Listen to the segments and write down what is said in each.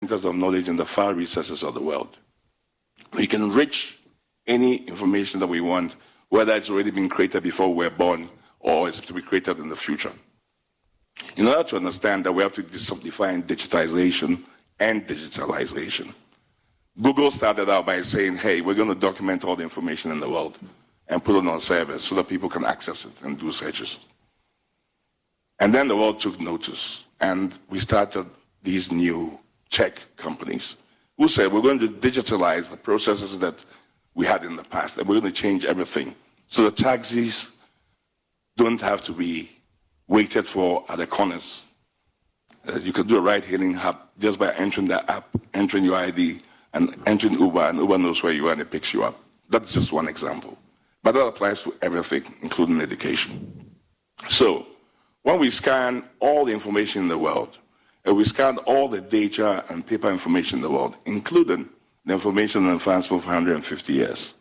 centers of knowledge in the far recesses of the world. We can enrich any information that we want, whether it's already been created before we're born or it's to be created in the future. In order to understand that, we have to define digitization and digitalization. Google started out by saying, hey, we're going to document all the information in the world and put it on servers so that people can access it and do searches. And then the world took notice, and we started these new tech companies who said, we're going to digitalize the processes that we had in the past, and we're going to change everything. So the taxis don't have to be waited for at the corners. You can do a ride-hailing app just by entering the app, entering your ID, and entering Uber, and Uber knows where you are and it picks you up. That's just one example. But that applies to everything, including education. So when we scan all the information in the world, and we scan all the data and paper information in the world, including the information in advance for 150 years,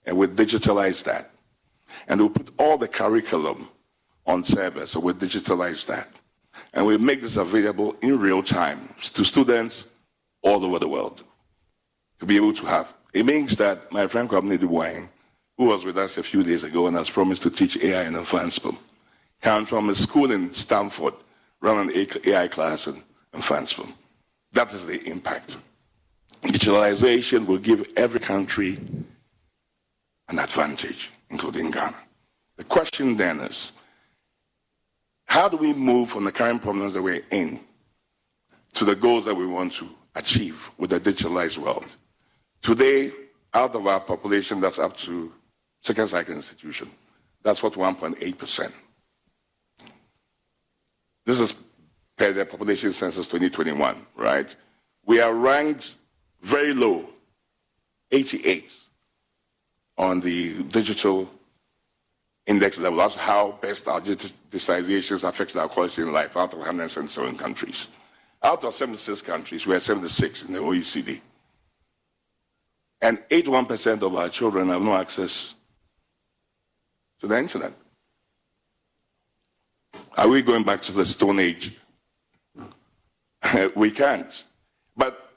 and we digitalize that, and we put all the curriculum on servers, so we digitalize that, and we make this available in real time to students all over the world to be able to have. It means that my friend Kwabene Dubois, who was with us a few days ago and has promised to teach AI in Fansville, comes from a school in Stanford, run an AI class in Fansville. That is the impact. Digitalization will give every country an advantage, including Ghana. The question then is, how do we move from the current problems that we're in to the goals that we want to achieve with the digitalized world? Today, out of our population that's up to second cycle institution, that's what 1.8%. This is per the population census 2021, right? We are ranked very low, 88 on the digital index level. That's how best our digitalization affects our quality in life out of 177 countries. Out of 76 countries, we are 76 in the OECD. And 81% of our children have no access to the internet. Are we going back to the Stone Age? We can't. But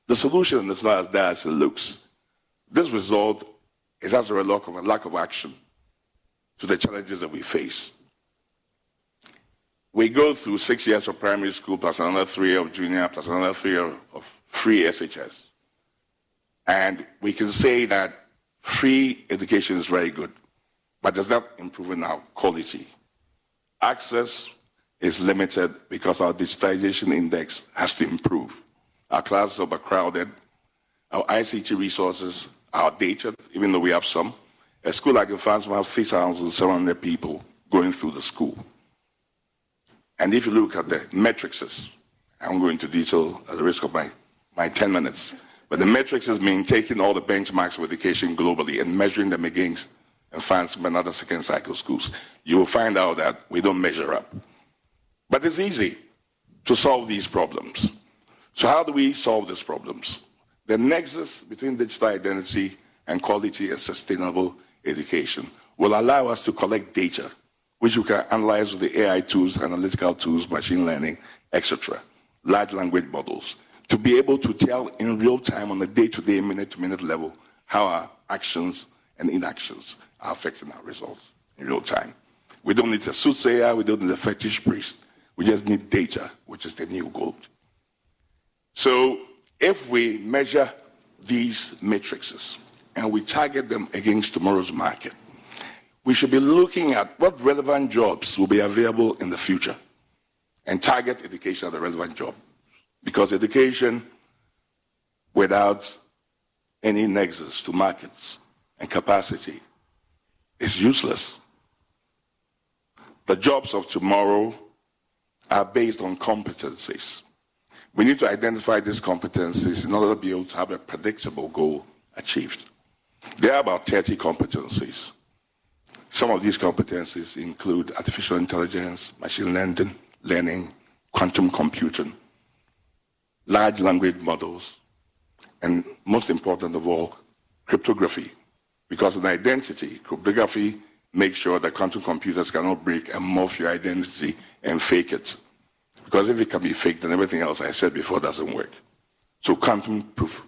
the solution is not as bad as it looks. This result is as a result of a lack of action to the challenges that we face. We go through 6 years of primary school, plus another 3 years of junior, plus another 3 years of free SHS. And we can say that free education is very good, but does not improve in our quality. Access is limited because our digitization index has to improve. Our classes are overcrowded. Our ICT resources are outdated, even though we have some. A school like France will have 3,700 people going through the school. And if you look at the metrics, I won't go into detail at the risk of my 10 minutes, but the metrics mean taking all the benchmarks of education globally and measuring them against France and other second cycle schools. You will find out that we don't measure up. But it's easy to solve these problems. So how do we solve these problems? The nexus between digital identity and quality and sustainable education will allow us to collect data, which we can analyze with the AI tools, analytical tools, machine learning, etc., large language models, to be able to tell in real time on a day-to-day, minute-to-minute level how our actions and inactions are affecting our results in real time. We don't need a soothsayer, we don't need a fetish priest, we just need data, which is the new gold. So if we measure these matrices and we target them against tomorrow's market, we should be looking at what relevant jobs will be available in the future and target education at the relevant job. Because education without any nexus to markets and capacity is useless. The jobs of tomorrow are based on competencies. We need to identify these competencies in order to be able to have a predictable goal achieved. There are about 30 competencies. Some of these competencies include artificial intelligence, machine learning, quantum computing, large language models, and most important of all, cryptography. Because in identity, cryptography makes sure that quantum computers cannot break and morph your identity and fake it. Because if it can be faked, then everything else I said before doesn't work. So quantum proof,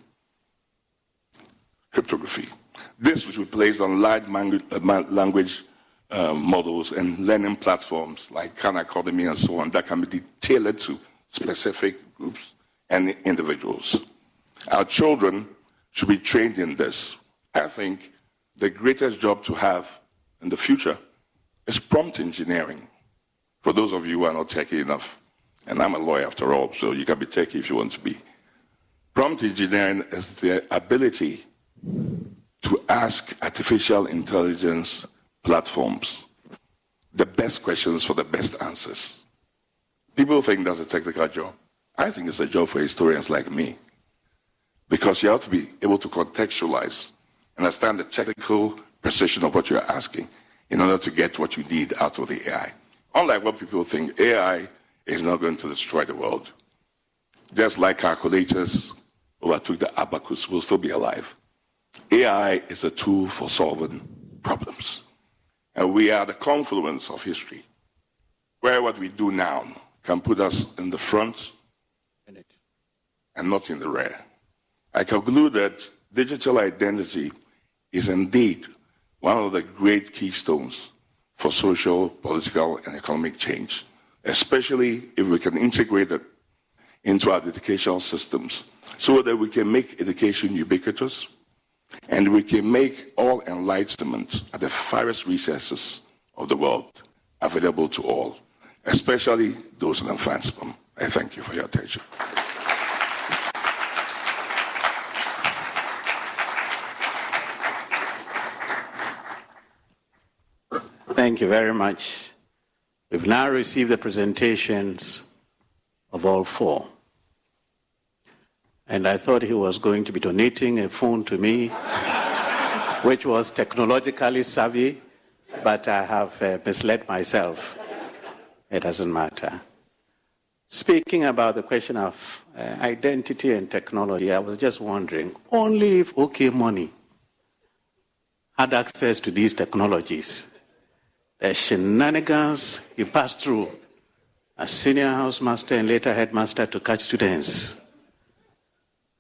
cryptography. This which we placed on large language models and learning platforms like Khan Academy and so on that can be tailored to specific groups and individuals. Our children should be trained in this. I think the greatest job to have in the future is prompt engineering. For those of you who are not techy enough, and I'm a lawyer after all, so you can be techy if you want to be. Prompt engineering is the ability to ask artificial intelligence platforms the best questions for the best answers. People think that's a technical job. I think it's a job for historians like me, because you have to be able to contextualize, understand the technical precision of what you're asking in order to get what you need out of the AI. Unlike what people think, AI is not going to destroy the world. Just like calculators overtook the abacus, will still be alive. AI is a tool for solving problems. And we are the confluence of history, where what we do now can put us in the front and not in the rear. I conclude that digital identity is indeed one of the great keystones for social, political, and economic change, especially if we can integrate it into our educational systems so that we can make education ubiquitous and we can make all enlightenment at the farthest recesses of the world available to all, especially those in advancement. I thank you for your attention. Thank you very much. We've now received the presentations of all four. And I thought he was going to be donating a phone to me, which was technologically savvy, but I have misled myself. It doesn't matter. Speaking about the question of identity and technology, I was just wondering, only if OK Money had access to these technologies, the shenanigans he passed through as senior housemaster and later headmaster to catch students.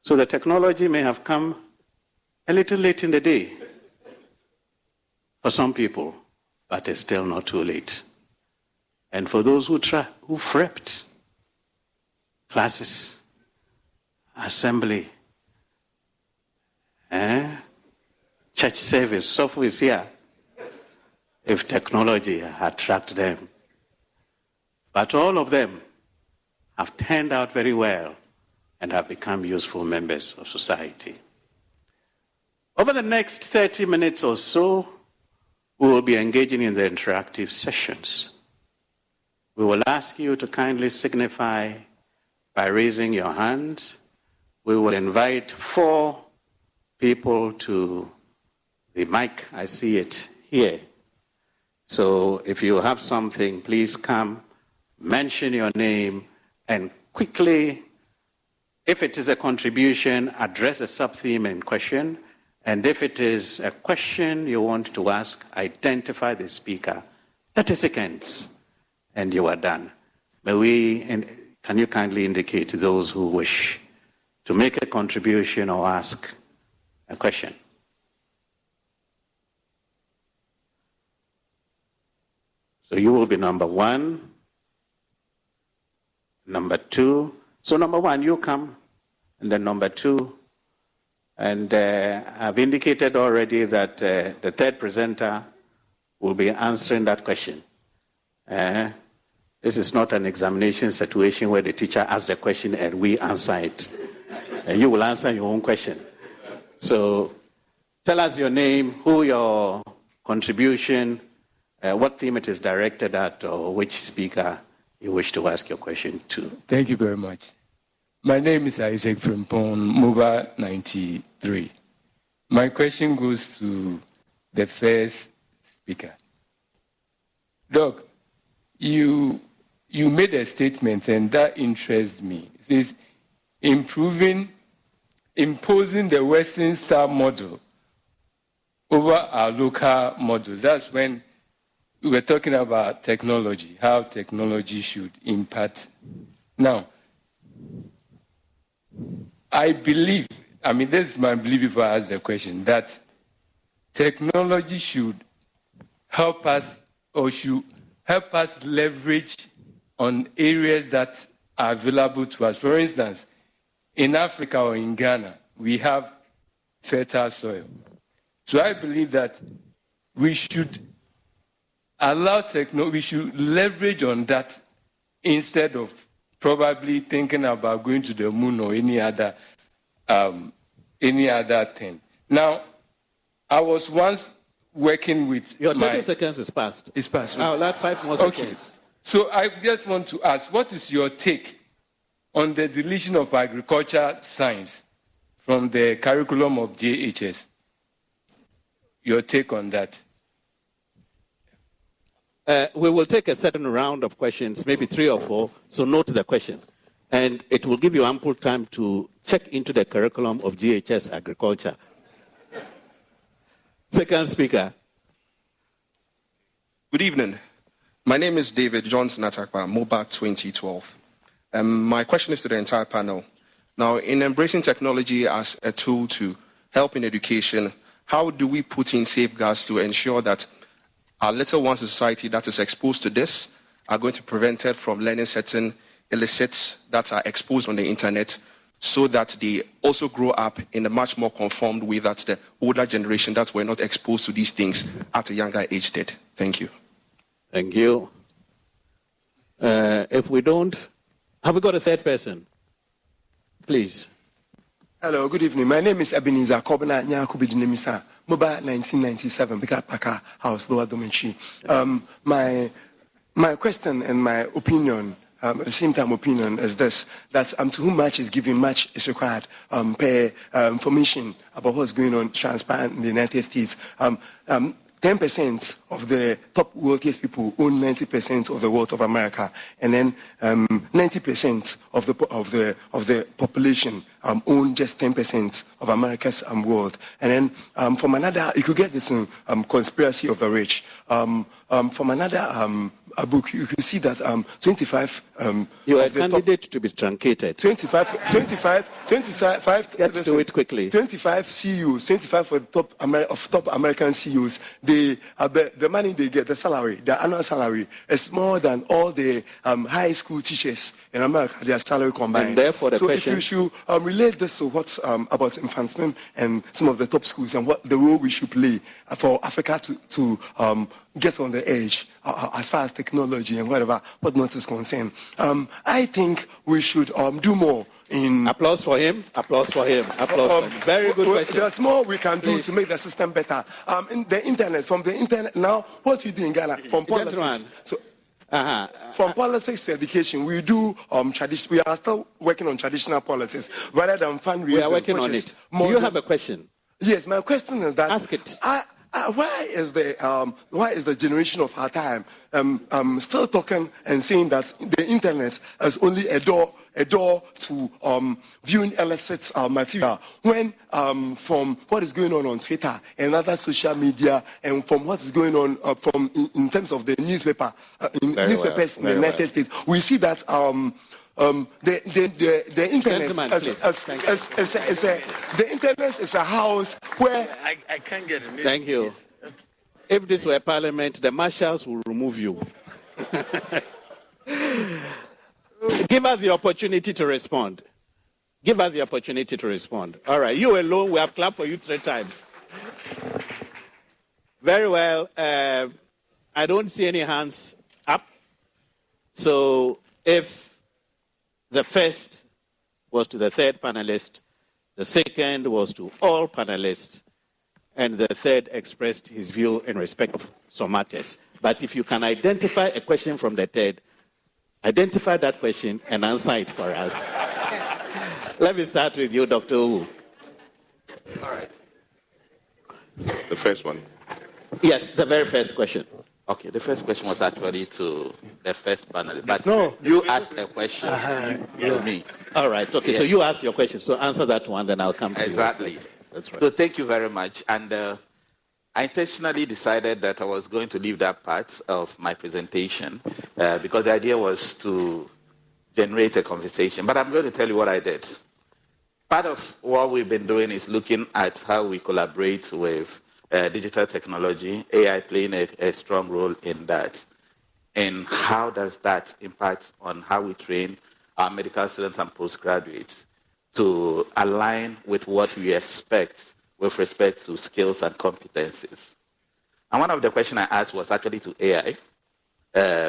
So the technology may have come a little late in the day for some people, but it's still not too late. And for those who prepped classes, assembly, church service, software is here, if technology had tracked them. But all of them have turned out very well and have become useful members of society. Over the next 30 minutes or so, we will be engaging in the interactive sessions. We will ask you to kindly signify by raising your hands. We will invite 4 people to the mic. I see it here. So if you have something, please come, mention your name, and quickly, if it is a contribution, address the sub-theme in question. And if it is a question you want to ask, identify the speaker. 30 seconds, and you are done. Can you kindly indicate to those who wish to make a contribution or ask a question? So you will be number 1, number 2. So number 1, you come, and then number 2. And I've indicated already that the third presenter will be answering that question. This is not an examination situation where the teacher asks the question and we answer it. And you will answer your own question. So tell us your name, who your contribution, what theme it is directed at, or which speaker you wish to ask your question to. Thank you very much. My name is Isaac Frimpong, MOBA 93. My question goes to the first speaker. Doc, you made a statement, and that interests me. It says, imposing the Western style model over our local models. That's when we were talking about technology, how technology should impact Now, I believe, this is my belief before I ask the question, that technology should help us leverage on areas that are available to us. For instance, in Africa or in Ghana, we have fertile soil. So I believe that we should we should leverage on that instead of probably thinking about going to the moon or any other thing. Now, I was once working with your 30 seconds is passed. It's passed. I'll add 5 more seconds. So I just want to ask, what is your take on the deletion of agriculture science from the curriculum of JHS? Your take on that? We will take a certain round of questions, maybe 3 or 4, so note the question. And it will give you ample time to check into the curriculum of GHS Agriculture. Second speaker. Good evening. My name is David Johnson Atakpa, MOBA 2012. My question is to the entire panel. Now, in embracing technology as a tool to help in education, how do we put in safeguards to ensure that our little ones in society that is exposed to this are going to be prevented from learning certain illicits that are exposed on the internet, so that they also grow up in a much more conformed way that the older generation that were not exposed to these things at a younger age did? Thank you. Thank you. If we don't, have we got a third person? Please. Hello, good evening. My name is Ebenezer Kobana Nyakubidinimisa, Moba 1997, Bikapaka House, Lower Domenchi. My question and my opinion, at the same time opinion, is this, that to whom much is given, much is required. Per information about what's going on transparent in the United States. 10% of the top wealthiest people own 90% of the wealth of America, and then 90% of the population own just 10% of America's wealth. And then from another, you could get this conspiracy of the rich. From another a book, you can see that 25. You are a candidate to be truncated. 25. Get to it quickly. 25 CEOs, 25 for the top American CEOs. The money they get, the salary, their annual salary, is more than all the high school teachers in America, their salary combined. And therefore, the so question. if you should relate this to what's about advancement and some of the top schools and what the role we should play for Africa to get on the edge as far as technology and whatnot is concerned. I think we should do more in... Applause for him. Applause for him. Applause for him. Very good question. There's more we can do Please. to make the system better. In the internet, from the internet now, what you do in Ghana, from politics... From politics to education, we do we are still working on traditional politics rather than fundraising. We are working on it. Do you have a question? Yes, my question is that... Ask it. Why is the generation of our time still talking and saying that the internet is only a door to viewing illicit material, when from what is going on Twitter and other social media, and from what is going on in terms of the newspapers in the United States, we see that the internet is a house where I can't get it. Thank you. If this were Parliament, the marshals will remove you. Give us the opportunity to respond. Give us the opportunity to respond. All right, you alone, we have clapped for you 3 times. Very well. I don't see any hands up. So if the first was to the third panelist, the second was to all panelists, and the third expressed his view in respect of some matters. But if you can identify a question from the third, identify that question and answer it for us. Let me start with you, Dr. Wu. All right. The first one? Yes, the very first question. Okay, the first question was actually to the first panelist. But no, you asked a question to me. All right, okay, yes. So you asked your question. So answer that one, then I'll come to exactly. You. That's right. So thank you very much. And I intentionally decided that I was going to leave that part of my presentation because the idea was to generate a conversation. But I'm going to tell you what I did. Part of what we've been doing is looking at how we collaborate with digital technology, AI playing a strong role in that. And how does that impact on how we train our medical students and postgraduates to align with what we expect with respect to skills and competencies? And one of the questions I asked was actually to AI,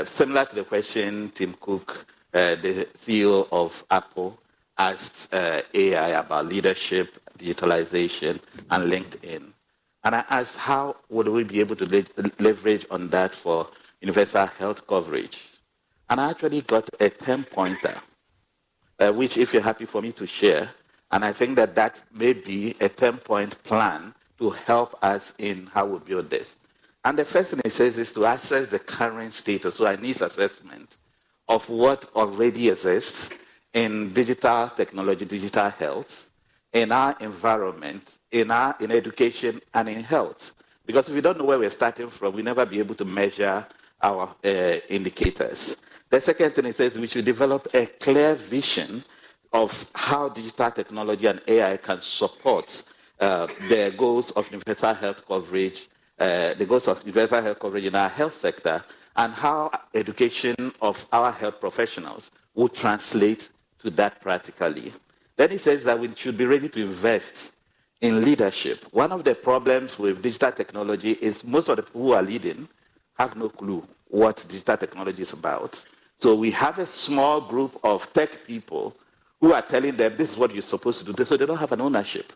similar to the question Tim Cook, the CEO of Apple, asked AI about leadership, digitalization, and LinkedIn. And I asked, how would we be able to leverage on that for universal health coverage? And I actually got a 10-pointer, which if you're happy for me to share, and I think that that may be a 10-point plan to help us in how we build this. And the first thing it says is to assess the current status, so a needs assessment of what already exists in digital technology, digital health, in our environment, in education, and in health. Because if we don't know where we're starting from, we'll never be able to measure our indicators. The second thing it says we should develop a clear vision of how digital technology and AI can support the goals of universal health coverage, in our health sector, and how education of our health professionals will translate to that practically. Then it says that we should be ready to invest in leadership. One of the problems with digital technology is most of the people who are leading have no clue what digital technology is about. So we have a small group of tech people who are telling them this is what you're supposed to do, so they don't have an ownership.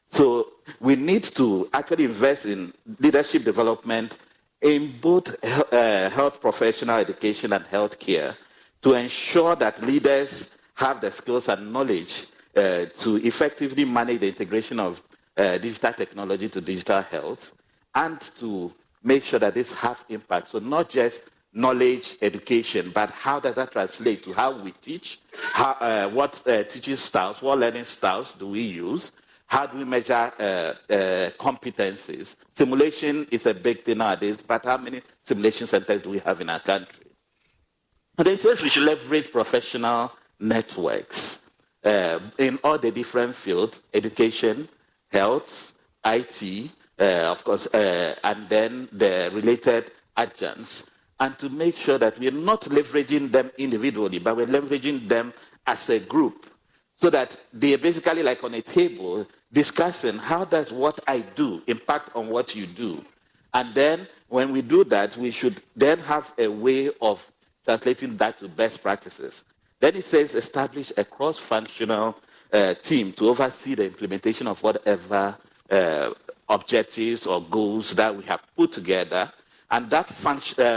So we need to actually invest in leadership development in both health professional education and healthcare to ensure that leaders have the skills and knowledge to effectively manage the integration of digital technology to digital health, and to make sure that this has impact. So not just knowledge, education, but how does that translate to how we teach, what teaching styles, what learning styles do we use, how do we measure competencies? Simulation is a big thing nowadays, but how many simulation centers do we have in our country? And it says we should leverage professional networks in all the different fields, education, health, IT, of course, and then the related adjuncts, and to make sure that we're not leveraging them individually, but we're leveraging them as a group, so that they're basically like on a table discussing how does what I do impact on what you do. And then when we do that, we should then have a way of translating that to best practices. Then it says establish a cross-functional team to oversee the implementation of whatever objectives or goals that we have put together. And that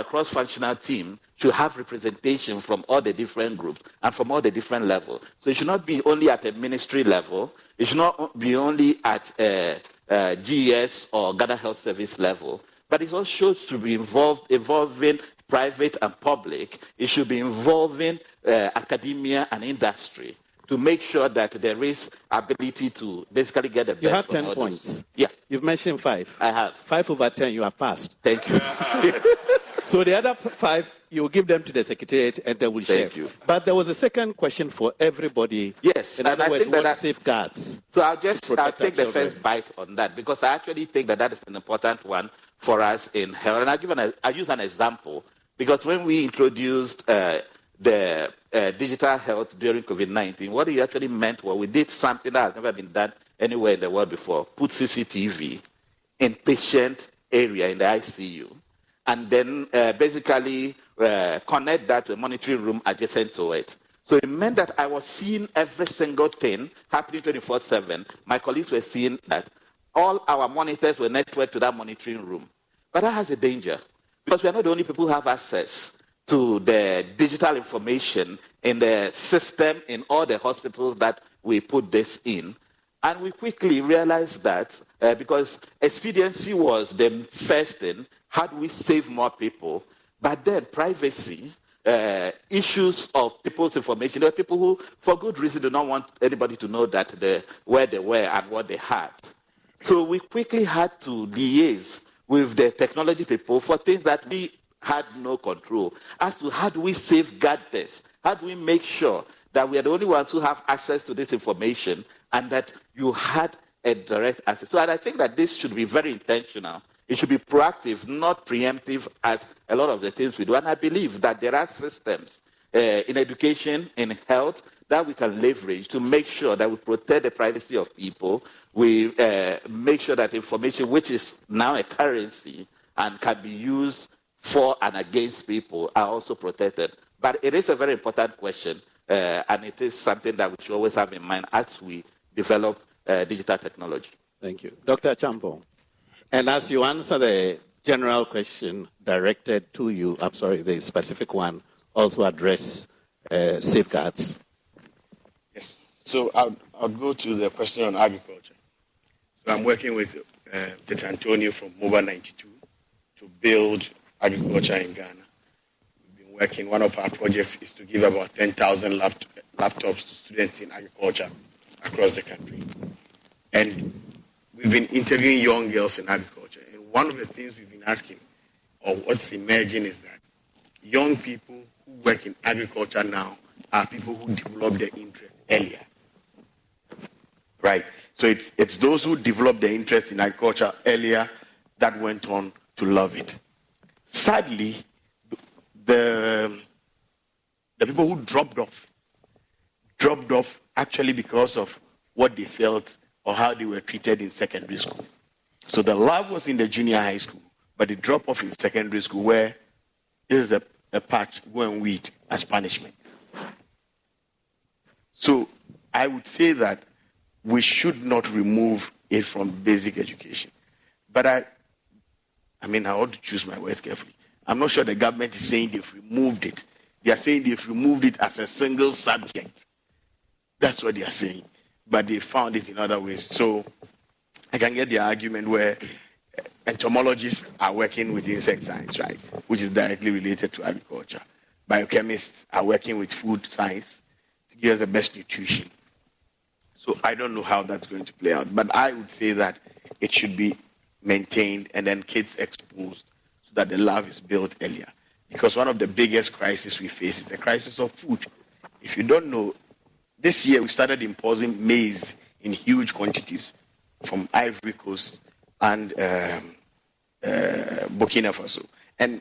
cross-functional team should have representation from all the different groups and from all the different levels. So it should not be only at a ministry level. It should not be only at GES or Ghana Health Service level. But it also should be involving private and public. It should be involving academia and industry to make sure that there is ability to basically get the best. You have 10 others. points. Yeah. You've mentioned 5. I have. 5 over 10, you have passed. Thank you. So the other 5, you'll give them to the Secretariat and they will share. Thank you. But there was a second question for everybody. Yes. In and other I words, think what that safeguards? So I'll take our the children? first bite on that, because I actually think that is an important one for us in health. And I'll use an example, because when we introduced the digital health during COVID-19, what it actually meant was we did something that has never been done anywhere in the world before: put CCTV in patient area in the ICU, and then basically connect that to a monitoring room adjacent to it. So it meant that I was seeing every single thing happening 24/7. My colleagues were seeing that. All our monitors were networked to that monitoring room. But that has a danger, because we are not the only people who have access to the digital information in the system in all the hospitals that we put this in. And we quickly realized that because expediency was the first thing, how do we save more people? But then privacy, issues of people's information. There are people who, for good reason, do not want anybody to know that where they were and what they had. So we quickly had to liaise with the technology people for things that we had no control as to how do we safeguard this? How do we make sure that we are the only ones who have access to this information and that you had a direct access? So I think that this should be very intentional. It should be proactive, not preemptive, as a lot of the things we do. And I believe that there are systems in education, in health, that we can leverage to make sure that we protect the privacy of people. We make sure that information, which is now a currency and can be used for and against people, are also protected. But it is a very important question, and it is something that we should always have in mind as we develop digital technology. Thank you. Dr. Champo, and as you answer the general question directed to you, I'm sorry, the specific one, also address safeguards. Yes. So I'll go to the question on agriculture. So I'm working with Dr. Antonio from Mobile 92 to build agriculture in Ghana. We've been working, one of our projects is to give about 10,000 laptops to students in agriculture across the country. And we've been interviewing young girls in agriculture. And one of the things we've been asking, or what's emerging, is that young people who work in agriculture now are people who develop their interest earlier. Right? So it's those who develop their interest in agriculture earlier that went on to love it. Sadly, the people who dropped off actually because of what they felt or how they were treated in secondary school. So the love was in the junior high school, but the drop off in secondary school where is a patch, go and weed as punishment. So I would say that we should not remove it from basic education. But I ought to choose my words carefully. I'm not sure the government is saying they've removed it. They are saying they've removed it as a single subject. That's what they are saying. But they found it in other ways. So I can get the argument where entomologists are working with insect science, right, which is directly related to agriculture. Biochemists are working with food science to give us the best nutrition. So I don't know how that's going to play out. But I would say that it should be maintained and then kids exposed so that the love is built earlier. Because one of the biggest crises we face is the crisis of food. If you don't know, this year we started importing maize in huge quantities from Ivory Coast and Burkina Faso. And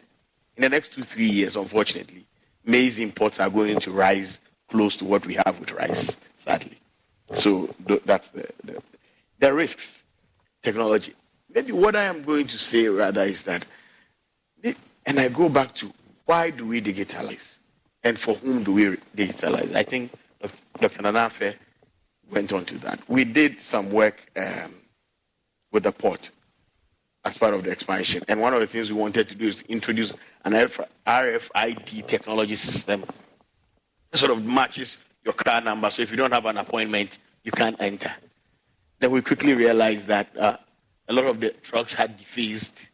in the next 2-3 years, unfortunately, maize imports are going to rise close to what we have with rice, sadly. So that's the risks, technology. Maybe what I am going to say rather is that, and I go back to why do we digitalize and for whom do we digitalize? I think Dr. Nanafe went on to that. We did some work with the port as part of the expansion. And one of the things we wanted to do is to introduce an RFID technology system that sort of matches your car number. So if you don't have an appointment, you can't enter. Then we quickly realized that a lot of the trucks had defaced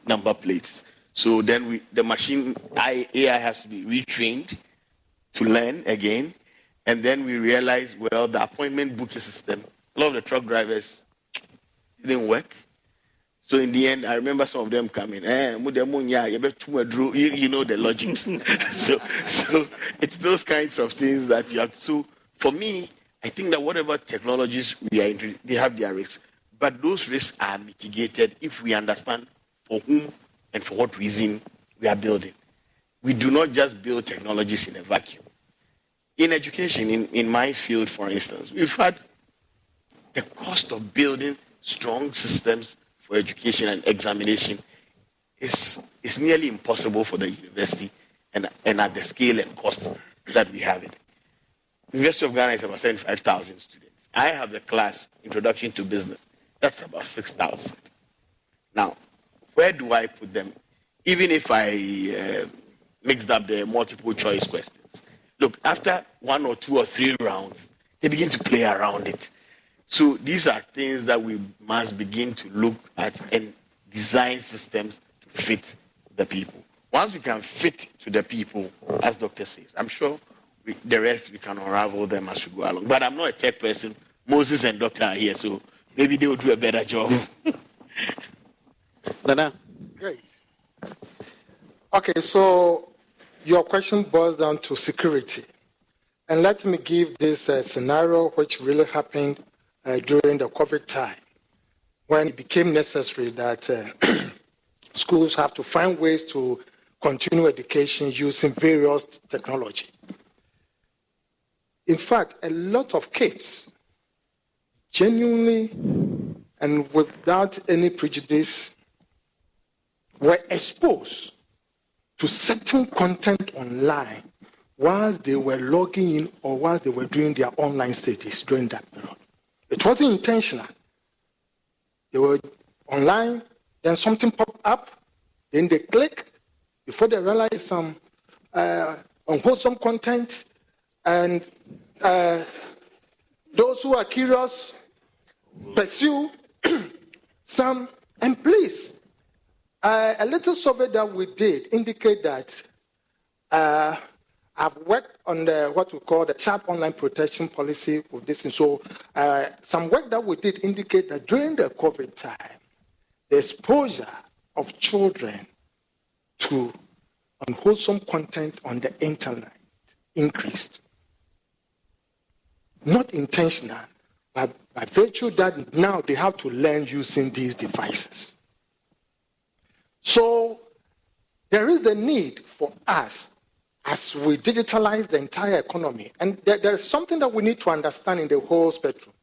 number plates. So then the machine, AI has to be retrained to learn again. And then we realized, well, the appointment booking system, a lot of the truck drivers didn't work. So in the end, I remember some of them coming, you know the logics. so it's those kinds of things that you have to. So for me, I think that whatever technologies we are into, they have their risks. But those risks are mitigated if we understand for whom and for what reason we are building. We do not just build technologies in a vacuum. In education, in my field, for instance, we've had the cost of building strong systems for education and examination is nearly impossible for the university and at the scale and cost that we have it. University of Ghana is about 75,000 students. I have the class, Introduction to Business. That's about 6,000. Now, where do I put them? Even if I mixed up the multiple choice questions. Look, after 1 or 2 or 3 rounds, they begin to play around it. So these are things that we must begin to look at and design systems to fit the people. Once we can fit to the people, as Doctor says, I'm sure the rest we can unravel them as we go along. But I'm not a tech person. Moses and Doctor are here, so maybe they will do a better job. Nana, Great. Okay, so your question boils down to security. And let me give this scenario which really happened during the COVID time, when it became necessary that schools have to find ways to continue education using various technology. In fact, a lot of kids genuinely and without any prejudice were exposed to certain content online whilst they were logging in or whilst they were doing their online studies during that period. It wasn't intentional. They were online, then something popped up, then they click before they realize some unwholesome content, and those who are curious pursue some. And please, a little survey that we did indicate that I've worked on what we call the child online protection policy with this. And so some work that we did indicate that during the COVID time, the exposure of children to unwholesome content on the internet increased. Not intentional, but by virtue that now they have to learn using these devices. So there is the need for us, as we digitalize the entire economy, and there is something that we need to understand in the whole spectrum.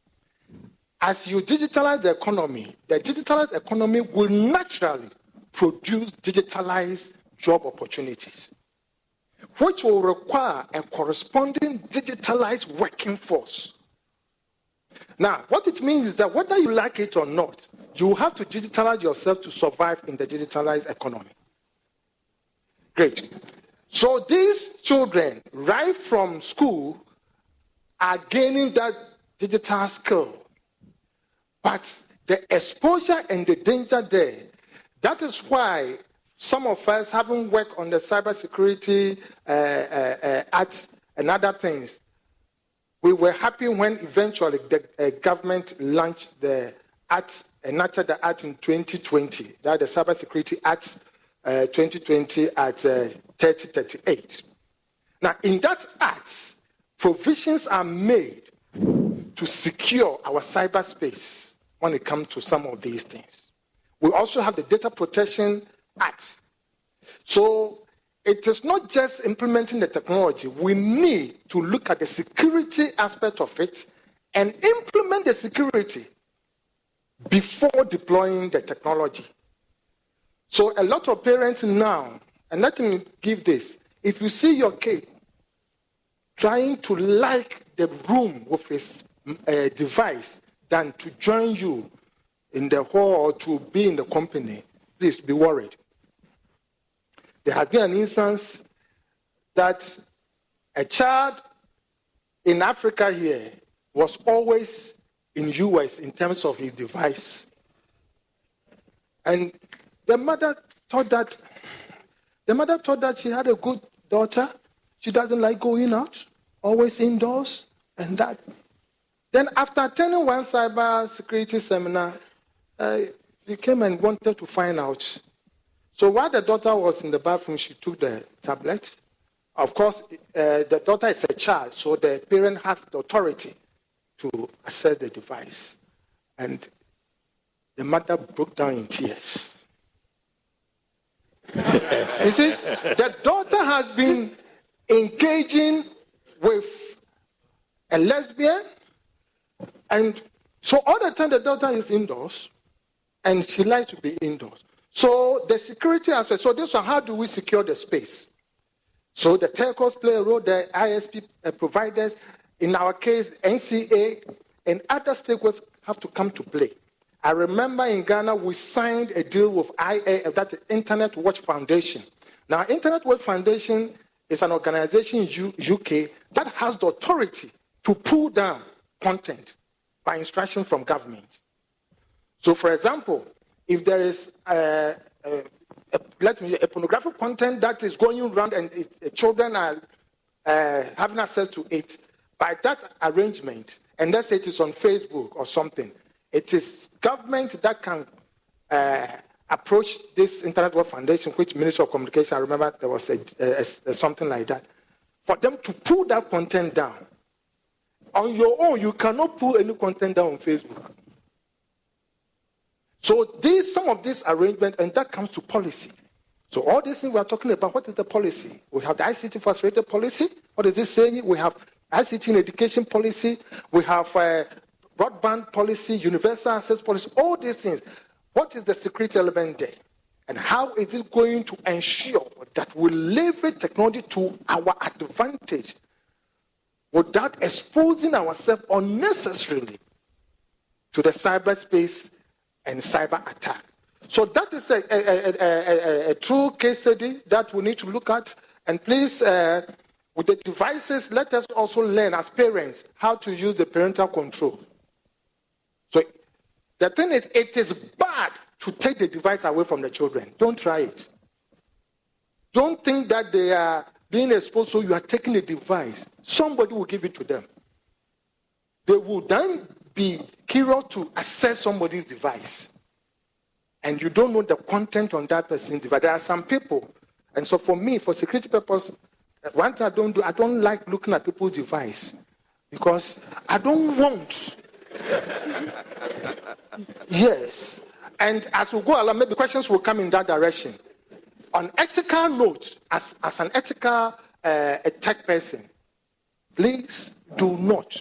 As you digitalize the digitalized economy will naturally produce digitalized job opportunities, which will require a corresponding digitalized working force. Now, what it means is that whether you like it or not, you have to digitalize yourself to survive in the digitalized economy. Great. So these children, right from school, are gaining that digital skill. But the exposure and the danger there, that is why some of us, having worked on the cybersecurity act and other things, we were happy when eventually the government launched the act, enacted the act in 2020, that the Cybersecurity Act 2020 at 3038. Now, in that act, provisions are made to secure our cyberspace when it comes to some of these things. We also have the Data Protection Act. So it is not just implementing the technology. We need to look at the security aspect of it and implement the security before deploying the technology. So a lot of parents now, and let me give this, if you see your kid trying to like the room with his device than to join you in the hall or to be in the company, please be worried. There has been an instance that a child in Africa here was always in US in terms of his device. And the mother thought that she had a good daughter. She doesn't like going out, always indoors, and that. Then after attending one cyber security seminar, she came and wanted to find out. So while the daughter was in the bathroom, she took the tablet. Of course, the daughter is a child, so the parent has the authority to access the device. And the mother broke down in tears. You see, the daughter has been engaging with a lesbian, and so all the time the daughter is indoors, and she likes to be indoors. So the security aspect, so this one, how do we secure the space? So the telcos play a role, the ISP providers, in our case, NCA, and other stakeholders have to come to play. I remember in Ghana, we signed a deal with IAF, that's the Internet Watch Foundation. Now, Internet Watch Foundation is an organization in UK that has the authority to pull down content by instruction from government. So, for example, if there is a pornographic content that is going around and children are having access to it, by that arrangement, and let's say it is on Facebook or something, it is government that can approached this Internet World Foundation, which Ministry of Communication, I remember there was something like that, for them to pull that content down. On your own, you cannot pull any content down on Facebook. So some of this arrangement, and that comes to policy. So all these things we are talking about, what is the policy? We have the ICT first rated policy. What is it saying? We have ICT in education policy. We have broadband policy, universal access policy, all these things. What is the security element there? And how is it going to ensure that we leverage technology to our advantage without exposing ourselves unnecessarily to the cyberspace and cyber attack? So that is a true case study that we need to look at. And please, with the devices, let us also learn as parents how to use the parental control. So the thing is, it is bad to take the device away from the children. Don't try it. Don't think that they are being exposed, so you are taking the device. Somebody will give it to them. They will then be curious to access somebody's device. And you don't know the content on that person's device. There are some people, and so for me, for security purposes, one thing I don't like looking at people's device because I don't want. Yes. And as we go along, maybe questions will come in that direction. On ethical note, as an ethical tech person, please do not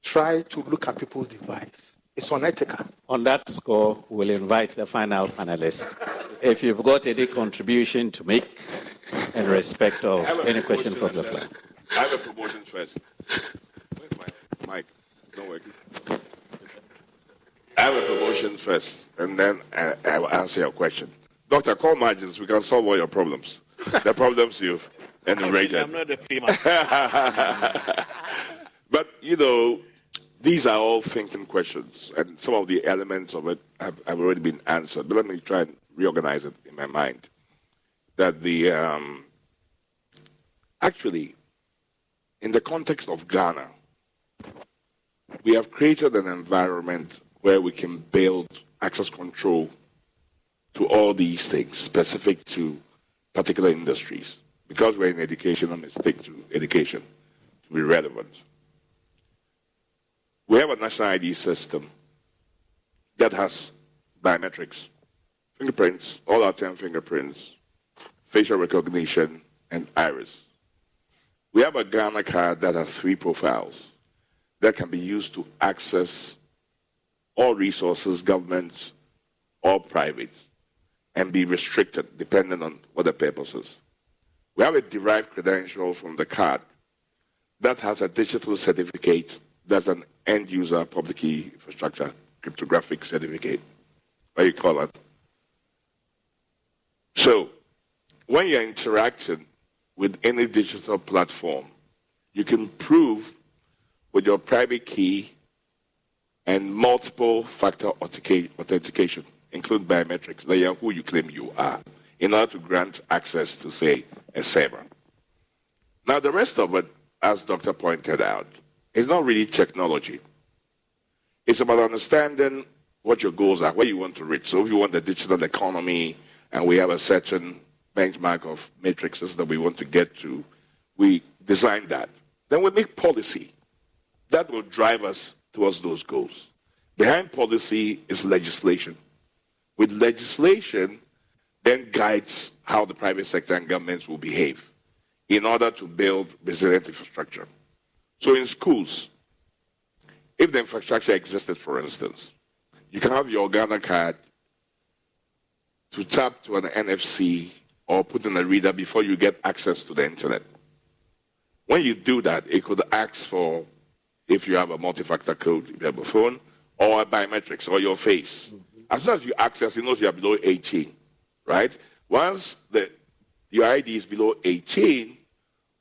try to look at people's device. It's unethical. On that score, we'll invite the final panelist. If you've got any contribution to make in respect of any question from the floor. I have a promotion first. Where's my mic? Don't work. I have a promotion first, and then I will answer your question. Doctor, call margins. We can solve all your problems. The problems you've enumerated. I'm not a famous. But, these are all thinking questions, and some of the elements of it have already been answered. But let me try and reorganize it in my mind. That actually, in the context of Ghana, we have created an environment where we can build access control to all these things specific to particular industries. Because we're in education, I'm going to stick to education to be relevant. We have a national ID system that has biometrics, fingerprints, all our 10 fingerprints, facial recognition, and iris. We have a Ghana card that has 3 profiles that can be used to access all resources, government or private, and be restricted depending on what the purpose is. We have a derived credential from the card that has a digital certificate that's an end-user public key infrastructure cryptographic certificate. What do you call it? So, when you're interacting with any digital platform, you can prove with your private key and multiple factor authentication, including biometrics, that you are who you claim you are, in order to grant access to, say, a server. Now, the rest of it, as Doctor pointed out, is not really technology. It's about understanding what your goals are, where you want to reach. So if you want the digital economy, and we have a certain benchmark of matrices that we want to get to, we design that. Then we make policy that will drive us towards those goals. Behind policy is legislation. With legislation, then guides how the private sector and governments will behave in order to build resilient infrastructure. So in schools, if the infrastructure existed, for instance, you can have your Ghana card to tap to an NFC or put in a reader before you get access to the internet. When you do that, it could ask for, if you have a multi-factor code, if you have a phone, or biometrics, or your face. As soon as you access, it knows you are below 18, right? Once your ID is below 18,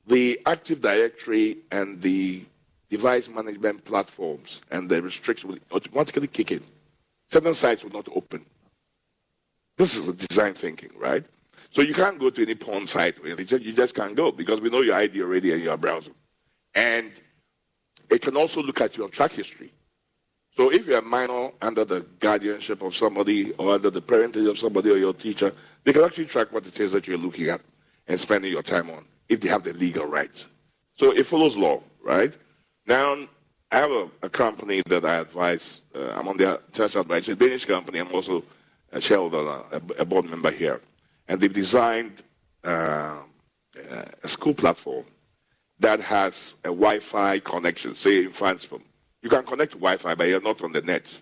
the Active Directory and the device management platforms and the restrictions will automatically kick in. Certain sites will not open. This is design thinking, right? So you can't go to any porn site. You just can't go because we know your ID already and you are browsing. And it can also look at your track history. So if you're a minor under the guardianship of somebody or under the parentage of somebody or your teacher, they can actually track what it is that you're looking at and spending your time on if they have the legal rights. So it follows law, right? Now, I have a company that I advise. I'm on their international advice. It's a Danish company. I'm also a shareholder, a board member here. And they've designed a school platform that has a Wi-Fi connection, say in Fransford. You can connect to Wi-Fi, but you're not on the net.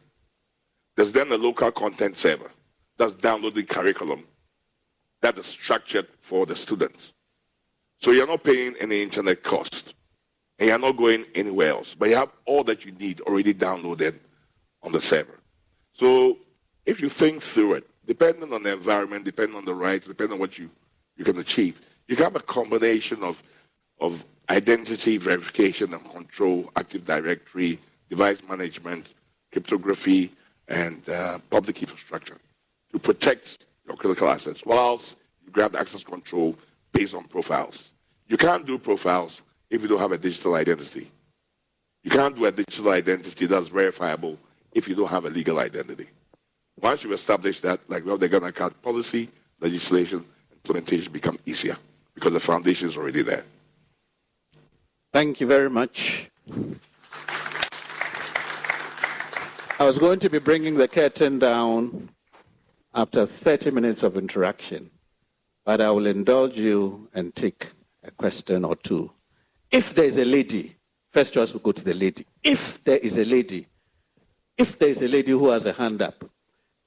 There's then a local content server that's downloading curriculum that is structured for the students. So you're not paying any internet cost, and you're not going anywhere else, but you have all that you need already downloaded on the server. So if you think through it, depending on the environment, depending on the rights, depending on what you can achieve, you can have a combination of identity verification and control, Active Directory, device management, cryptography, and public infrastructure to protect your critical assets, whilst you grab access control based on profiles. You can't do profiles if you don't have a digital identity. You can't do a digital identity that's verifiable if you don't have a legal identity. Once you establish that, like we have the gun account policy, legislation, implementation become easier because the foundation is already there. Thank you very much. I was going to be bringing the curtain down after 30 minutes of interaction, but I will indulge you and take a question or two. If there is a lady, first choice will go to the lady. If there is a lady who has a hand up,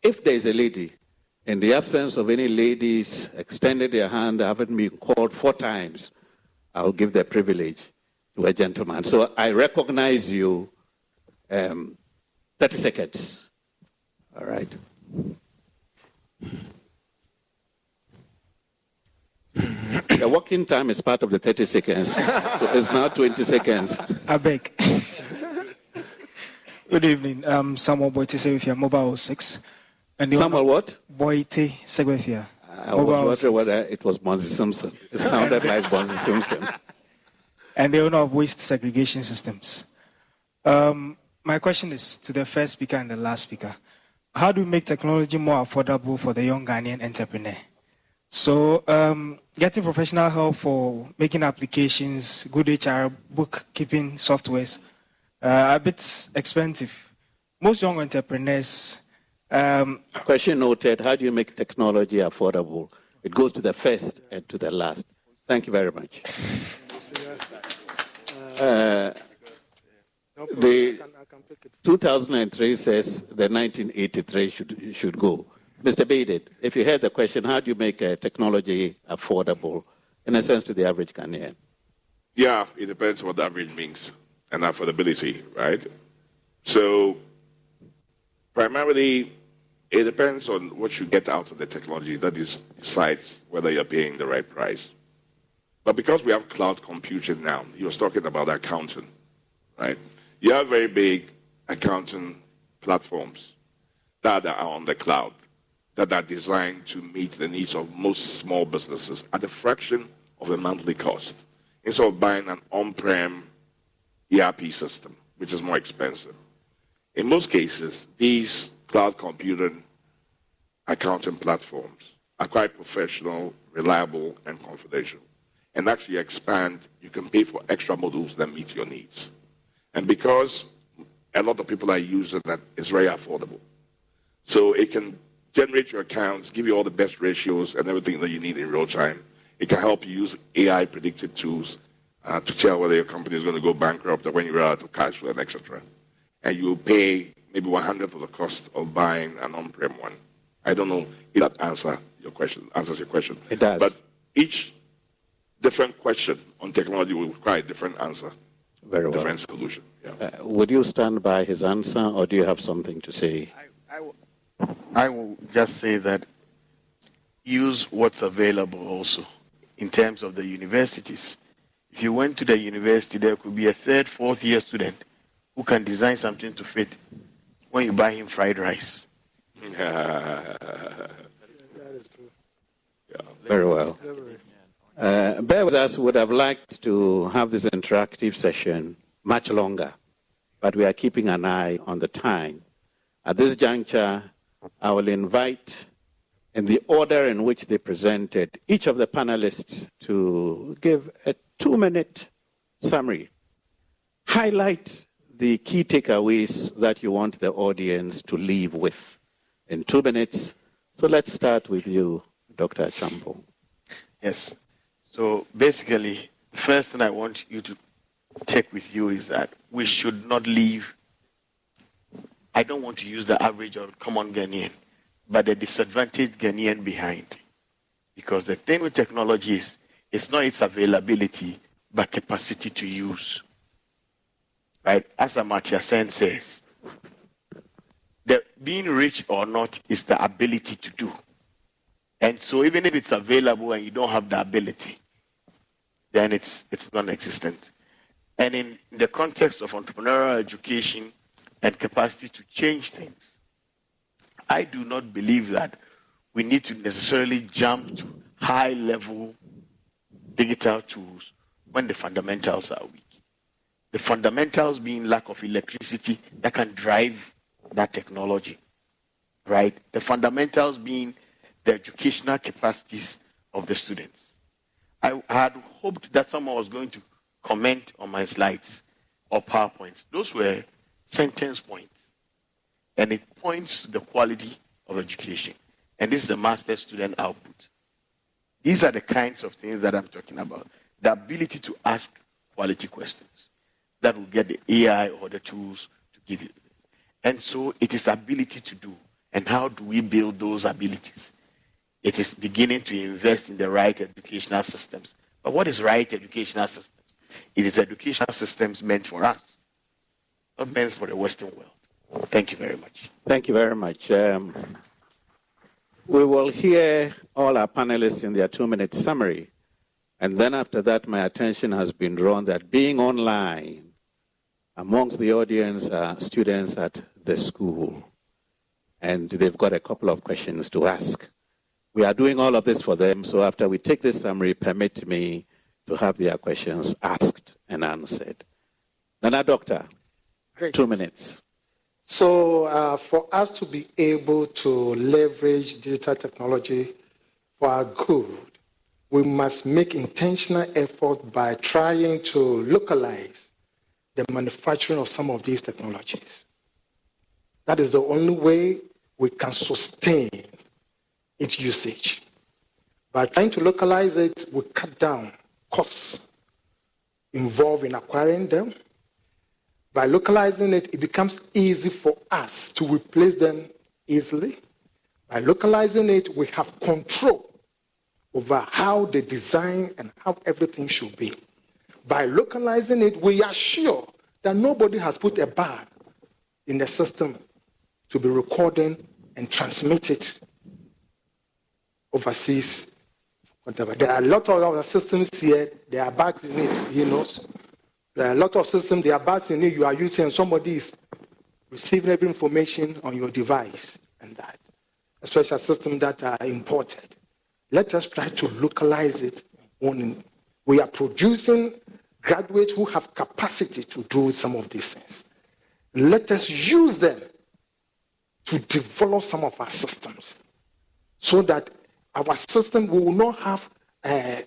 if there is a lady, in the absence of any ladies extended their hand, haven't been called 4 times, I will give the privilege to a gentleman. So I recognize you. 30 seconds. All right. The working time is part of the 30 seconds. So it's now 20 seconds. I beg. Good evening. Samuel Boite Segwefia, Mobile 06. And Samuel what? Boite Segwefia. I was wondering whether it was Bonzi Simpson. It sounded like Bonzi Simpson. And the owner of Waste Segregation Systems. My question is to the first speaker and the last speaker. How do we make technology more affordable for the young Ghanaian entrepreneur? So getting professional help for making applications, good HR, bookkeeping softwares, a bit expensive. Most young entrepreneurs... Question noted. How do you make technology affordable? It goes to the first and to the last. Thank you very much. The 2003 says the 1983 should go. Mr. Baidit, if you heard the question, how do you make technology affordable, in a sense, to the average Ghanaian? Yeah, it depends what the average means and affordability, right? So primarily, it depends on what you get out of the technology that decides whether you're paying the right price. But because we have cloud computing now, you were talking about accounting, right? You have very big accounting platforms that are on the cloud that are designed to meet the needs of most small businesses at a fraction of the monthly cost, instead of buying an on-prem ERP system, which is more expensive. In most cases, these cloud computing accounting platforms are quite professional, reliable, and confidential. And actually expand, you can pay for extra modules that meet your needs. And because a lot of people are using that, it's very affordable. So it can generate your accounts, give you all the best ratios and everything that you need in real time. It can help you use AI predictive tools to tell whether your company is going to go bankrupt or when you're out of cash flow, and etc. And you pay maybe 100th of the cost of buying an on-prem one. I don't know if that answers your question. It does. But each different question on technology will require a different answer. Very well. Different solution. Yeah. Would you stand by his answer, or do you have something to say? I will just say that use what's available also in terms of the universities. If you went to the university, there could be a 3rd, 4th year student who can design something to fit when you buy him fried rice. That is true. Yeah. Very well. Bear with us. Would have liked to have this interactive session much longer. but we are keeping an eye on the time. At this juncture, I will invite, in the order in which they presented, each of the panelists to give a 2-minute summary. Highlight the key takeaways that you want the audience to leave with in 2 minutes. So let's start with you, Dr. Champo. Yes. So basically, the first thing I want you to take with you is that we should not leave. I don't want to use the average or common Ghanaian, but the disadvantaged Ghanaian behind. Because the thing with technology is, it's not its availability, but capacity to use. Right? As Amartya Sen says, being rich or not is the ability to do. And so even if it's available and you don't have the ability, then it's non-existent. And in the context of entrepreneurial education and capacity to change things, I do not believe that we need to necessarily jump to high-level digital tools when the fundamentals are weak. The fundamentals being lack of electricity that can drive that technology, right? The fundamentals being the educational capacities of the students. I had hoped that someone was going to comment on my slides or PowerPoints. Those were sentence points. And it points to the quality of education. And this is the master student output. These are the kinds of things that I'm talking about. The ability to ask quality questions that will get the AI or the tools to give you. And so it is ability to do. And how do we build those abilities? It is beginning to invest in the right educational systems. But what is right educational systems? It is educational systems meant for us, not meant for the Western world. Thank you very much. Thank you very much. We will hear all our panelists in their 2-minute summary. And then after that, my attention has been drawn that being online amongst the audience are students at the school. And they've got a couple of questions to ask. We are doing all of this for them, so after we take this summary, permit me to have their questions asked and answered. Nana Doctor, Great. 2 minutes. So for us to be able to leverage digital technology for our good, we must make intentional effort by trying to localize the manufacturing of some of these technologies. That is the only way we can sustain its usage. By trying to localize it, we cut down costs involved in acquiring them. By localizing it, it becomes easy for us to replace them easily. By localizing it, we have control over how they design and how everything should be. By localizing it, we are sure that nobody has put a bar in the system to be recording and transmit it overseas, whatever. There are a lot of other systems here, there are bugs in it, you know. There are a lot of systems, there are bugs in it you are using, and somebody is receiving every information on your device and that, especially systems that are imported. Let us try to localize it. We are producing graduates who have capacity to do some of these things. Let us use them to develop some of our systems so that our system will not have a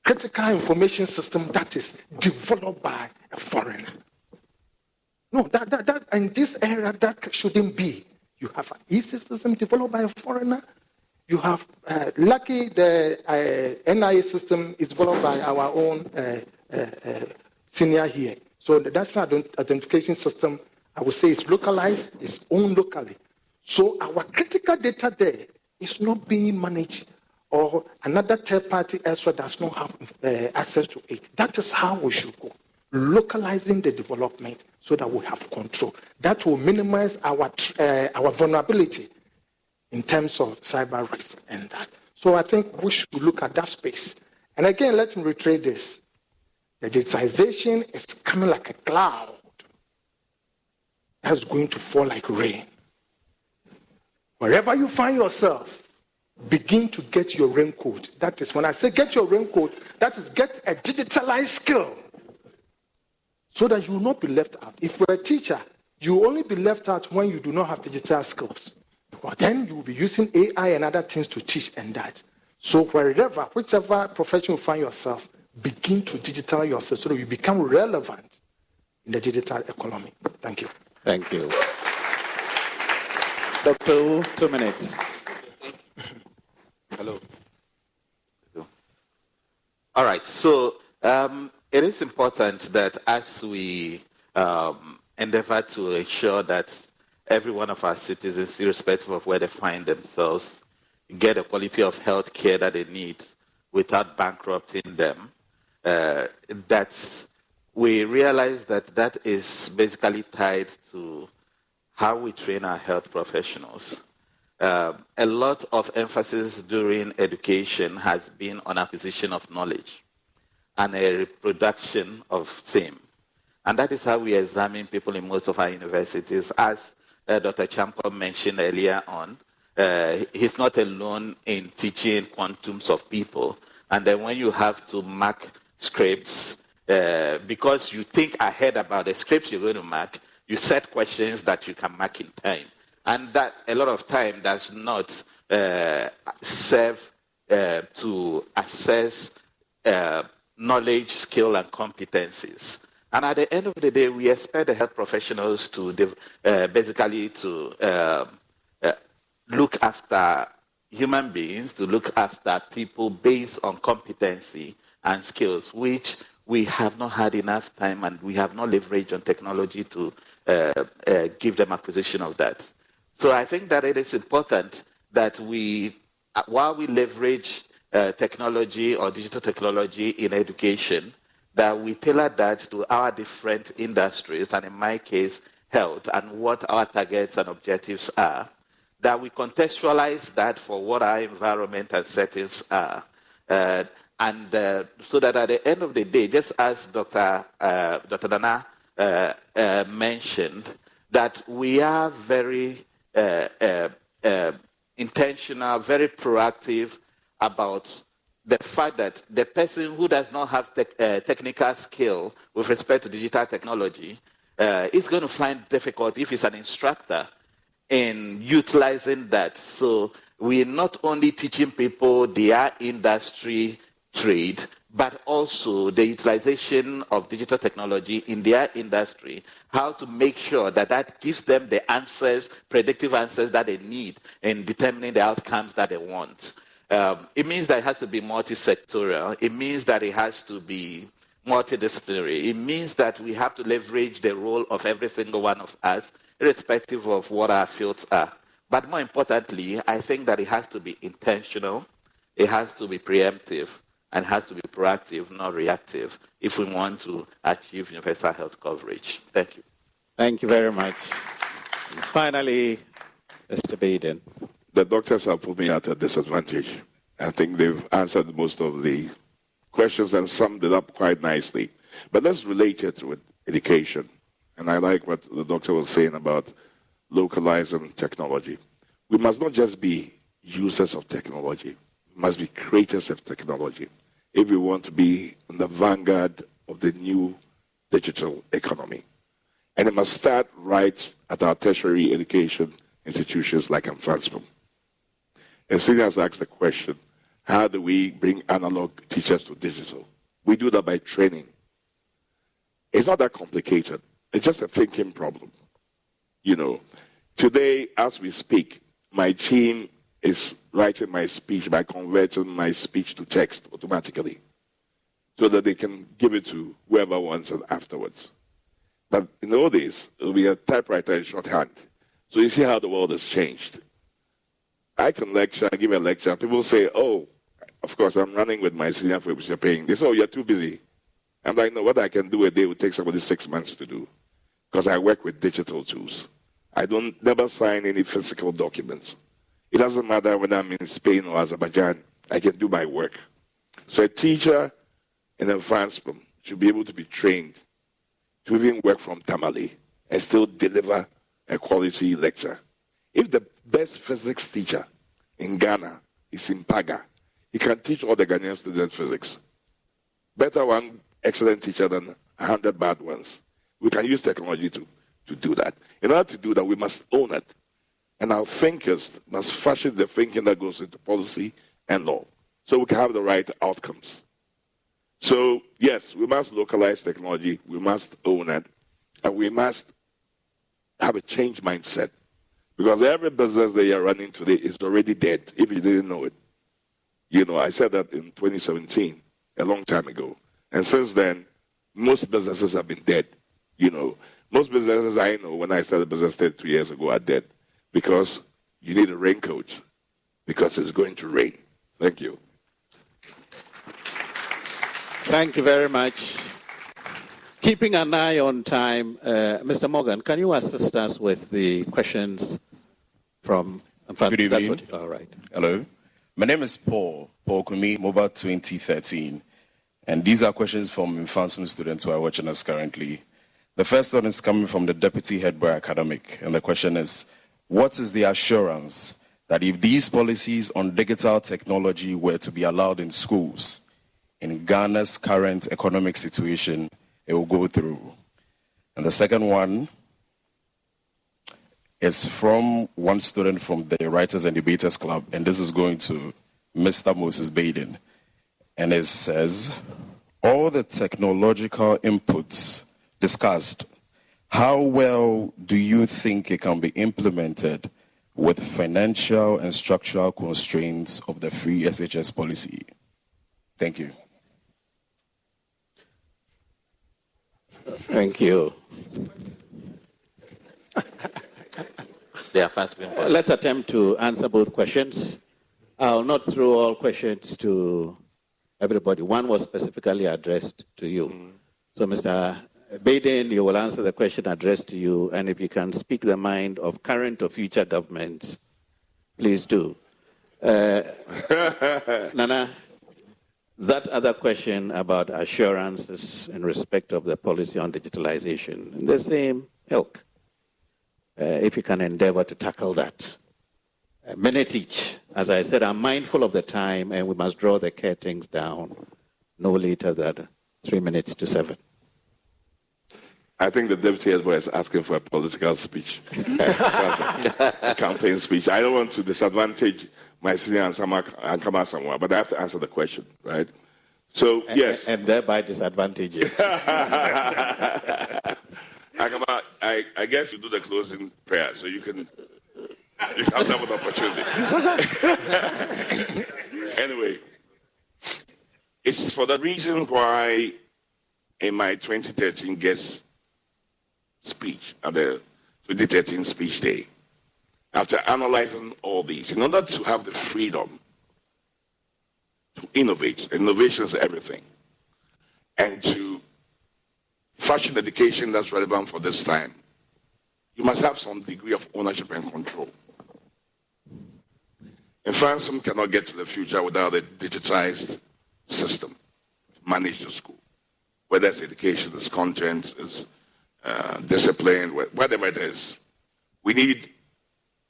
critical information system that is developed by a foreigner. No, that in this era, that shouldn't be. You have an easy system developed by a foreigner. You have, lucky the NIA system is developed by our own senior here. So the national identification system, I would say, is localized, it's owned locally. So our critical data there is not being managed, or another third party elsewhere does not have access to it. That is how we should go. Localizing the development so that we have control. That will minimize our vulnerability in terms of cyber risk and that. So I think we should look at that space. And again, let me reiterate this. The digitization is coming like a cloud that's going to fall like rain. Wherever you find yourself, begin to get your raincoat. That is, when I say get your raincoat, that is get a digitalized skill so that you will not be left out. If you're a teacher, you will only be left out when you do not have digital skills. Because then you will be using AI and other things to teach and that. So whichever profession you find yourself, begin to digitalize yourself so that you become relevant in the digital economy. Thank you. Thank you. Dr. Wu, 2 minutes. Hello. All right. So it is important that as we endeavor to ensure that every one of our citizens, irrespective of where they find themselves, get the quality of health care that they need without bankrupting them, that we realize that that is basically tied to how we train our health professionals. A lot of emphasis during education has been on acquisition of knowledge and a reproduction of same. And that is how we examine people in most of our universities. As Dr. Champo mentioned earlier on, he's not alone in teaching quantums of people. And then when you have to mark scripts, because you think ahead about the scripts you're going to mark, you set questions that you can mark in time. And that a lot of time does not serve to assess knowledge, skill, and competencies. And at the end of the day, we expect the health professionals to basically to look after human beings, to look after people based on competency and skills, which we have not had enough time and we have not leveraged on technology to give them acquisition of that. So I think that it is important that we, while we leverage technology or digital technology in education, that we tailor that to our different industries, and in my case, health, and what our targets and objectives are, that we contextualize that for what our environment and settings are. And so that at the end of the day, just as Dr. Dana mentioned, that we are very intentional, very proactive about the fact that the person who does not have technical skill with respect to digital technology is going to find difficult if he's an instructor in utilizing that. So we're not only teaching people their industry trade, but also the utilization of digital technology in their industry, how to make sure that that gives them the answers, predictive answers that they need in determining the outcomes that they want. It means that it has to be multi-sectorial. It means that it has to be multidisciplinary. It means that we have to leverage the role of every single one of us, irrespective of what our fields are. But more importantly, I think that it has to be intentional, it has to be preemptive, and has to be proactive, not reactive, if we want to achieve universal health coverage. Thank you. Thank you very much. Finally, Mr. Baden. The doctors have put me at a disadvantage. I think they've answered most of the questions and summed it up quite nicely. But let's relate it with education. And I like what the doctor was saying about localizing technology. We must not just be users of technology. We must be creators of technology if we want to be in the vanguard of the new digital economy. And it must start right at our tertiary education institutions like UpFront. And Celia has asked the question, how do we bring analog teachers to digital? We do that by training. It's not that complicated. It's just a thinking problem. You know, today, as we speak, my team is writing my speech by converting my speech to text automatically so that they can give it to whoever wants it afterwards. But in the old days, it will be a typewriter in shorthand. So you see how the world has changed. I can lecture, I give a lecture. People say, oh, of course, I'm running with my senior for which you're paying. They say, oh, you're too busy. I'm like, no, what I can do a day would take somebody 6 months to do because I work with digital tools. I never sign any physical documents. It doesn't matter whether I'm in Spain or Azerbaijan, I can do my work. So a teacher in UpFront should be able to be trained to even work from Tamale and still deliver a quality lecture. If the best physics teacher in Ghana is in Paga, he can teach all the Ghanaian students physics. Better one excellent teacher than 100 bad ones. We can use technology to do that. In order to do that, we must own it. And our thinkers must fashion the thinking that goes into policy and law so we can have the right outcomes. So, yes, we must localize technology, we must own it, and we must have a change mindset. Because every business that you're running today is already dead, if you didn't know it. I said that in 2017, a long time ago. And since then, most businesses have been dead. Most businesses I know when I started business 32 years ago are dead because you need a raincoat because it's going to rain. Thank you. Thank you very much. Keeping an eye on time, Mr. Morgan, can you assist us with the questions from... Good evening. All right. Hello. My name is Paul Kumi, Mobile 2013. And these are questions from Infantum students who are watching us currently. The first one is coming from the Deputy Head Boy Academic. And the question is, what is the assurance that if these policies on digital technology were to be allowed in schools, in Ghana's current economic situation, it will go through? And the second one is from one student from the Writers and Debaters Club, and this is going to Mr. Moses Baden. And it says, all the technological inputs discussed, how well do you think it can be implemented with financial and structural constraints of the free SHS policy? Thank you. Thank you. Let's attempt to answer both questions. I'll not throw all questions to everybody. One was specifically addressed to you. So, Mr. Baden, you will answer the question addressed to you, and if you can speak the mind of current or future governments, please do. Nana, that other question about assurances in respect of the policy on digitalization, in the same ilk, if you can endeavor to tackle that. A minute each. As I said, I'm mindful of the time, and we must draw the curtains down no later than 3 minutes to 7. I think the deputy head boy is asking for a political speech, a campaign speech. I don't want to disadvantage my senior and come out somewhere, but I have to answer the question, right? So, yes. And thereby disadvantage you. I guess you do the closing prayer, so you can have an opportunity. Anyway, it's for the reason why in my 2013 guest speech, at the 2013 speech day, after analyzing all these, in order to have the freedom to innovate, innovation is everything, and to fashion education that's relevant for this time, you must have some degree of ownership and control. In France, some cannot get to the future without a digitized system to manage the school, whether it's education, it's content, it's discipline, whatever it is. We need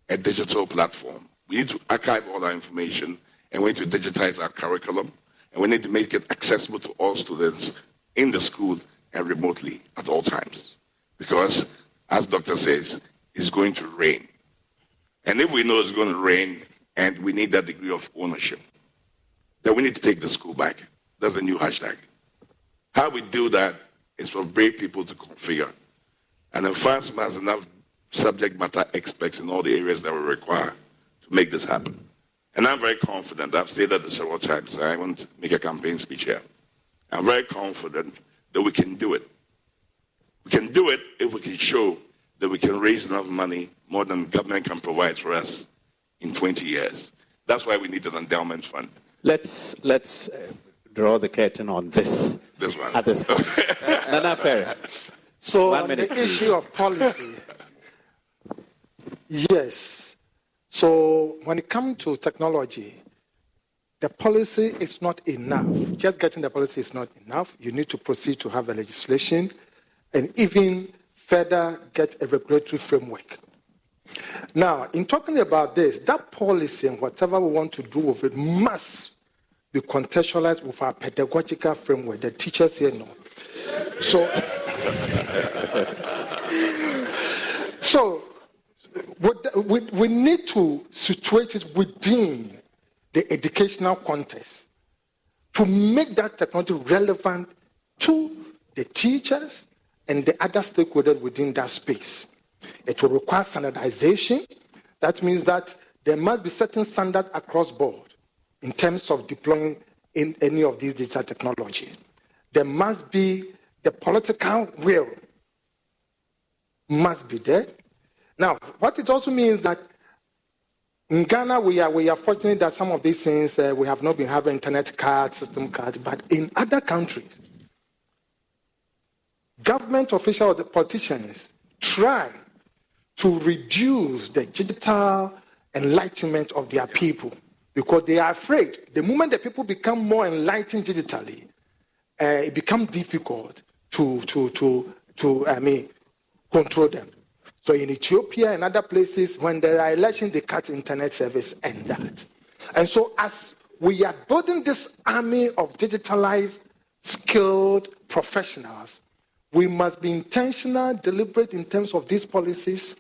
a digital platform. We need to archive all our information, and we need to digitize our curriculum, and we need to make it accessible to all students in the schools and remotely at all times. Because, as Doctor says, it's going to rain. And if we know it's going to rain and we need that degree of ownership, then we need to take the school back. That's a new hashtag. How we do that is for brave people to configure. And then France has enough subject matter experts in all the areas that we require to make this happen. And I'm very confident. I've stated this several times. I won't make a campaign speech here. I'm very confident that we can do it. We can do it if we can show that we can raise enough money, more than the government can provide for us in 20 years. That's why we need an endowment fund. Let's draw the curtain on this. This one. At this point. Nana Ferry. So 1 on minute, the please. issue of policy, yes. So when it comes to technology, the policy is not enough. Just getting the policy is not enough. You need to proceed to have a legislation and even further get a regulatory framework. Now, in talking about this, that policy and whatever we want to do with it must be contextualized with our pedagogical framework. The teachers here know. So So we need to situate it within the educational context to make that technology relevant to the teachers and the other stakeholders within that space. It will require standardization. That means that there must be certain standards across board in terms of deploying in any of these digital technologies. There must be the political will must be there. Now, what it also means that in Ghana, we are fortunate that some of these things, we have not been having internet cards, system cards, but in other countries, government officials, the politicians, try to reduce the digital enlightenment of their people because they are afraid. The moment the people become more enlightened digitally, it becomes difficult to control them. So in Ethiopia and other places, when there are elections, they cut internet service and that. And so as we are building this army of digitalized, skilled professionals, we must be intentional, deliberate in terms of these policies,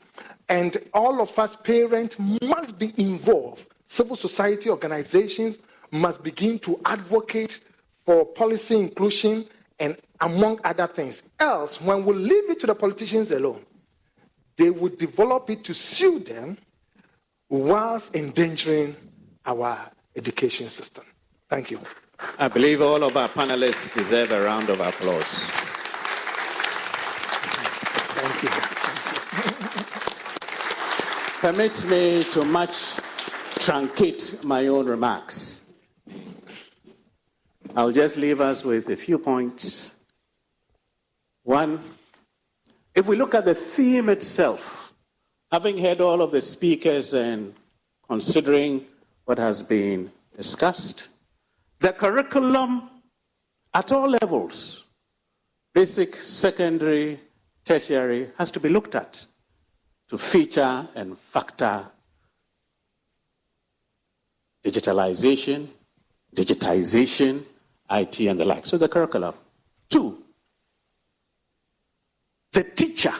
and all of us parents must be involved. Civil society organizations must begin to advocate for policy inclusion and among other things. Else, when we leave it to the politicians alone, they would develop it to suit them whilst endangering our education system. Thank you. I believe all of our panelists deserve a round of applause. Thank you. Permit me to much truncate my own remarks. I'll just leave us with a few points. One, if we look at the theme itself, having heard all of the speakers and considering what has been discussed, the curriculum at all levels, basic, secondary, tertiary, has to be looked at to feature and factor digitalization, digitization, IT, and the like. So the curriculum. Two, the teacher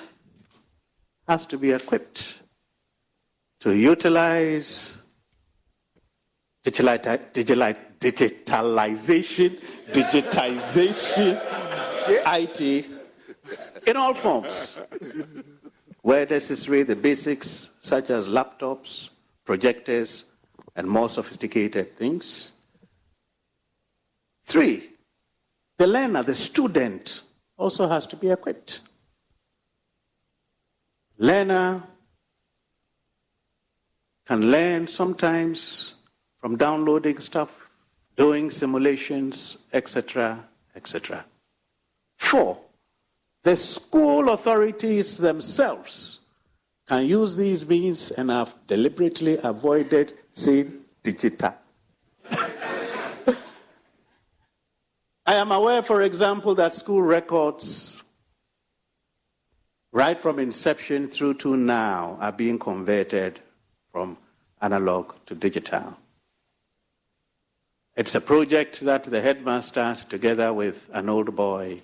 has to be equipped to utilize digitalization, IT, in all forms. Where necessary, the basics such as laptops, projectors, and more sophisticated things. Three, the learner, the student, also has to be equipped. Learner can learn sometimes from downloading stuff, doing simulations, etc., etc. Four, the school authorities themselves can use these means and have deliberately avoided saying digital. I am aware, for example, that school records, right from inception through to now, are being converted from analog to digital. It's a project that the headmaster, together with an old boy,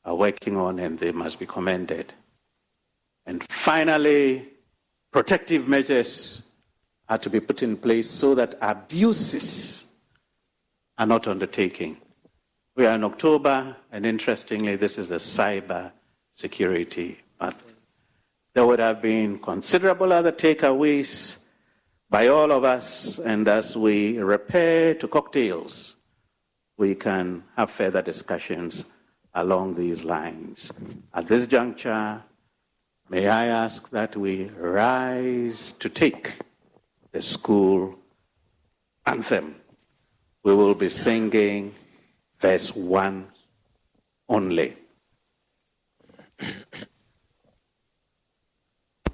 are working on, and they must be commended. And finally, protective measures are to be put in place so that abuses are not undertaken. We are in October, and interestingly, this is the cyber security month. There would have been considerable other takeaways by all of us, and as we repair to cocktails, we can have further discussions along these lines. At this juncture, may I ask that we rise to take the school anthem. We will be singing verse 1 only.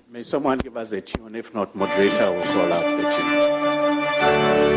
May someone give us a tune? If not, moderator will call out the tune.